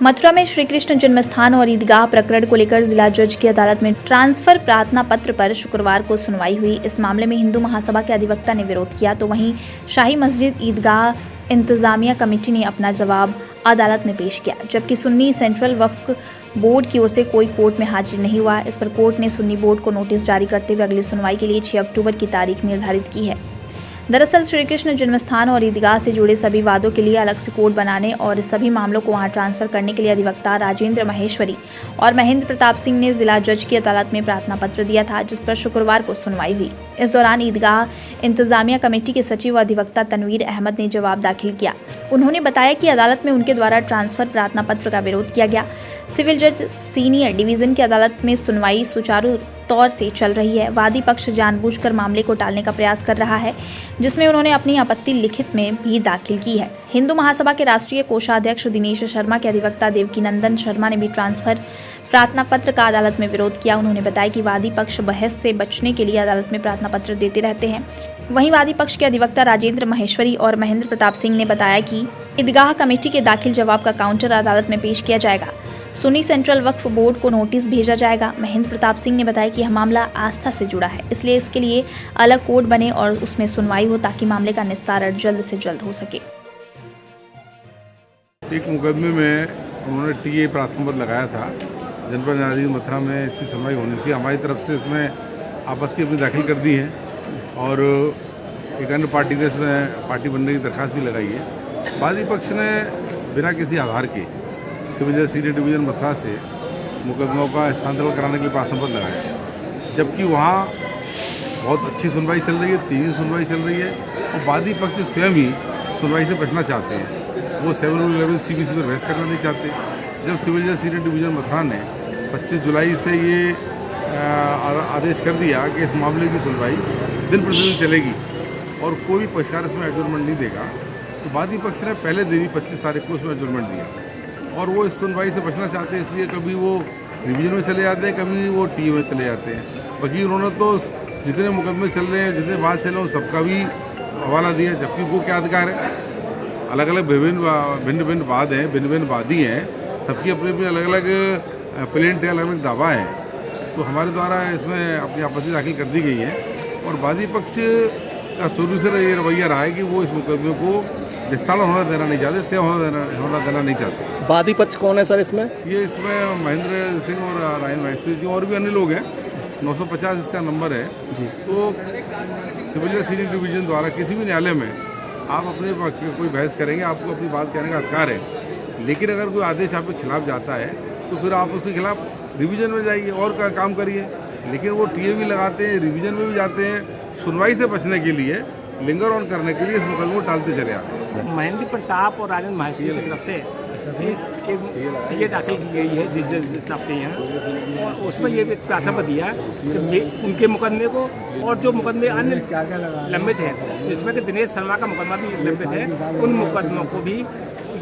मथुरा में श्री कृष्ण जन्मस्थान और ईदगाह प्रकरण को लेकर जिला जज की अदालत में ट्रांसफर प्रार्थना पत्र पर शुक्रवार को सुनवाई हुई। इस मामले में हिंदू महासभा के अधिवक्ता ने विरोध किया, तो वहीं शाही मस्जिद ईदगाह इंतजामिया कमेटी ने अपना जवाब अदालत में पेश किया, जबकि सुन्नी सेंट्रल वक्फ बोर्ड की ओर से कोई कोर्ट में हाजिर नहीं हुआ। इस पर कोर्ट ने सुन्नी बोर्ड को नोटिस जारी करते हुए अगली सुनवाई के लिए 6 अक्टूबर की तारीख निर्धारित की है। दरअसल श्री कृष्ण जन्मस्थान और ईदगाह से जुड़े सभी वादों के लिए अलग से कोर्ट बनाने और सभी मामलों को वहां ट्रांसफर करने के लिए अधिवक्ता राजेंद्र महेश्वरी और महेंद्र प्रताप सिंह ने जिला जज की अदालत में प्रार्थना पत्र दिया था, जिस पर शुक्रवार को सुनवाई हुई। इस दौरान ईदगाह इंतजामिया कमेटी के सचिव व अधिवक्ता तनवीर अहमद ने जवाब दाखिल किया। उन्होंने बताया कि अदालत में उनके द्वारा ट्रांसफर प्रार्थना पत्र का विरोध किया गया। सिविल जज सीनियर डिवीजन की अदालत में सुनवाई सुचारू तौर से चल रही है। वादी पक्ष जानबूझकर मामले को टालने का प्रयास कर रहा है, जिसमें उन्होंने अपनी आपत्ति लिखित में भी दाखिल की है। हिंदू महासभा के राष्ट्रीय कोषाध्यक्ष दिनेश शर्मा के अधिवक्ता देवकीनंदन शर्मा ने भी ट्रांसफर प्रार्थना पत्र का अदालत में विरोध किया। उन्होंने बताया कि वादी पक्ष बहस से बचने के लिए अदालत में प्रार्थना पत्र देते रहते हैं। वहीं वादी पक्ष के अधिवक्ता राजेंद्र महेश्वरी और महेंद्र प्रताप सिंह ने बताया कि ईदगाह कमेटी के दाखिल जवाब का काउंटर अदालत में पेश किया जाएगा। सुन्नी सेंट्रल वक्फ बोर्ड को नोटिस भेजा जाएगा। महेंद्र प्रताप सिंह ने बताया कि यह मामला आस्था से जुड़ा है, इसलिए इसके लिए अलग कोर्ट बने और उसमें सुनवाई हो ताकि मामले का निस्तारण जल्द से जल्द हो सके। एक मुकदमे में उन्होंने टीए प्रार्थना पत्र लगाया था, जनपद न्यायाधीश मथुरा में इसकी सुनवाई होनी थी। हमारी तरफ से इसमें आपत्ति अपनी दाखिल कर दी है और एक अन्य पार्टी ने इसमें पार्टी बनने की दरख्वास्त भी लगाई है। वादी पक्ष ने बिना किसी आधार के सिविल जज सीनियर डिवीजन मथुरा से मुकदमों का स्थानांतरण कराने के लिए प्रार्थना पत्र लगाया, जबकि वहाँ बहुत अच्छी सुनवाई चल रही है, तेज़ी सुनवाई चल रही है और वादी पक्ष स्वयं ही सुनवाई से बचना चाहते हैं। वो 711 CBC पर बहस करना नहीं चाहते। जब सिविल जज सीनियर डिवीजन मथुरा ने 25 जुलाई से ये आदेश कर दिया कि इस मामले की सुनवाई दिन प्रतिदिन चलेगी और कोई पक्षकार इसमें एडजर्नमेंट नहीं देगा, तो वादी पक्ष ने पहले दिन ही 25 तारीख को उसमें एडजर्नमेंट दिया और वो इस सुनवाई से बचना चाहते हैं। इसलिए कभी वो रिवीजन में चले जाते हैं, कभी वो टी में चले जाते हैं। बाकी उन्होंने तो जितने मुकदमे चल रहे हैं, जितने बात चल रहे हैं, सबका भी हवाला दिया, जबकि वो क्या अधिकार है। अलग अलग भिन्न भिन्न वाद हैं, भिन्न भिन्न वादी हैं, सबकी अपनी अपनी अलग अलग प्लेंट है, अलग अलग दावा है। तो हमारे द्वारा इसमें अपनी आपत्ति दाखिल कर दी गई है और वादी पक्ष का शुरू से ये रवैया रहा है कि वो इस मुकदमे को विस्तार होना देना नहीं चाहते, तय होना देना नहीं चाहते। वादी पक्ष कौन है सर इसमें? इसमें महेंद्र सिंह और राजेंद्र महेश्वरी जी और भी अन्य लोग हैं। 950 इसका नंबर है जी। तो सिविल जज सीनियर डिवीजन द्वारा किसी भी न्यायालय में आप अपने कोई बहस करेंगे, आपको अपनी बात कहने का अधिकार है, लेकिन अगर कोई आदेश आपके खिलाफ जाता है तो फिर आप उसके खिलाफ रिवीजन में जाइए और का काम करिए। लेकिन वो टीए भी लगाते हैं, रिवीजन में भी जाते हैं, सुनवाई से बचने के लिए, लिंगर ऑन करने के लिए इस मुकदमे को टालते चले आते हैं। महेंद्र प्रताप और राजेंद्र महेश्वरी की तरफ से ये दाखिल की गई है जिस जज साहब के यहाँ, और उसमें ये प्रार्थना दिया कि उनके मुकदमे को और जो मुकदमे अन्य लंबित हैं, जिसमें कि दिनेश शर्मा का मुकदमा भी लंबित है, उन मुकदमों को भी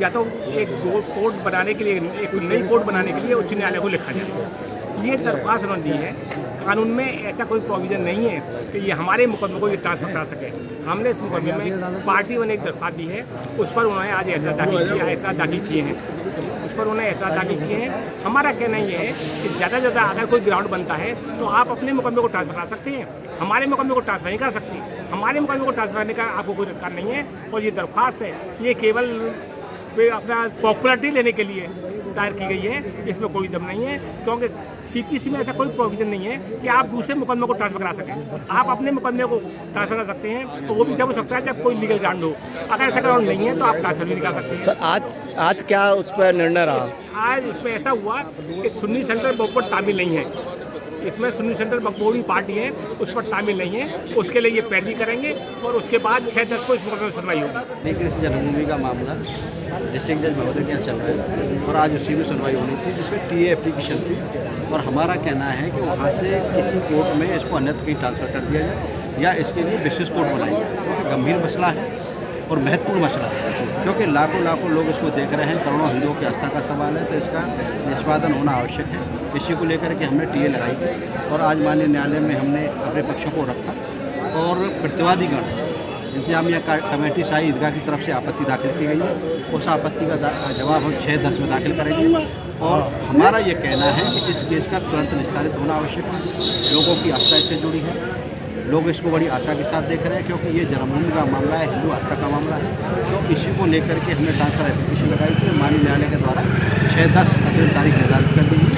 या तो एक कोर्ट बनाने के लिए, एक नई कोर्ट बनाने के लिए उच्च न्यायालय को लिखा जाए। ये दरख्वास्त उन्होंने दी है। कानून में ऐसा कोई प्रोविज़न नहीं है कि ये हमारे मुकदमे को ये ट्रांसफर करा सके। हमने इस मुकदमे में पार्टी ने एक दरख्वास्त दी है, उस पर उन्होंने आज ऐसा दाखिल किए हैं, उस पर उन्होंने ऐसा दाखिल किए हैं। हमारा कहना ये है कि ज़्यादा से ज़्यादा अगर कोई ग्राउंड बनता है तो आप अपने मुकदमे को ट्रांसफर करा सकते हैं, हमारे मुकदमे को ट्रांसफर नहीं कर सकते। हमारे मुकदमे को ट्रांसफर करने का आपको कोई अधिकार नहीं है और ये दरख्वास्त है, ये केवल अपना पॉपुलरिटी लेने के लिए दायर की गई है। इसमें कोई दम नहीं है, क्योंकि CPC में ऐसा कोई प्रोविजन नहीं है कि आप दूसरे मुकदमे को ट्रांसफर करा सकें। आप अपने मुकदमे को ट्रांसफर कर सकते हैं, तो वो भी जब हो सकता है जब कोई लीगल ग्राउंड हो। अगर ऐसा ग्राउंड नहीं है तो आप ट्रांसफर भी नहीं कर सकते। सर आज क्या उस पर निर्णय रहा? आज इसमें ऐसा हुआ कि सुन्नी सेंट्रल बोर्ड पर तामील नहीं है। इसमें सुन्नी सेंट्रल बोर्ड पार्टी है, उस पर तामील नहीं है, उसके लिए ये पैरवी करेंगे और उसके बाद 6-10 को इस मुकदमे में सुनवाई होगी। लेकिन इस जन्मभूमि का मामला डिस्ट्रिक्ट जज महोदय के यहाँ चल रहा है और आज उसी में सुनवाई होनी थी, जिसमें टीए एप्लीकेशन थी और हमारा कहना है कि वहाँ से किसी कोर्ट में इसको अन्यत्र कहीं ट्रांसफ़र कर दिया जाए या इसके लिए विशेष कोर्ट बनाई जाए, क्योंकि गंभीर मसला है और महत्वपूर्ण मसला है, क्योंकि लाखों लोग इसको देख रहे हैं। करोड़ों हिंदुओं की आस्था का सवाल है, तो इसका निष्पादन होना आवश्यक है। इसी को लेकर के हमने टीए लगाई थी और आज माननीय न्यायालय में हमने अपने पक्षों को रखा और प्रतिवादीगण इंतजामिया कमेटी शाही ईदगाह की तरफ से आपत्ति दाखिल की गई है। उस आपत्ति का जवाब हम 6-10 में दाखिल करेंगे और हमारा ये कहना है कि इस केस का तुरंत निस्तारित होना आवश्यक है। लोगों की आस्था इससे जुड़ी है, लोग इसको बड़ी आशा के साथ देख रहे हैं क्योंकि ये जन्मभूमि का मामला है, हिंदू आस्था का मामला है। तो इसी को लेकर के हमने ट्रांसफर एप्लीकेशन लगाई थी, माननीय न्यायालय के द्वारा 6-10 अग्रिम तारीख निर्धारित कर दी।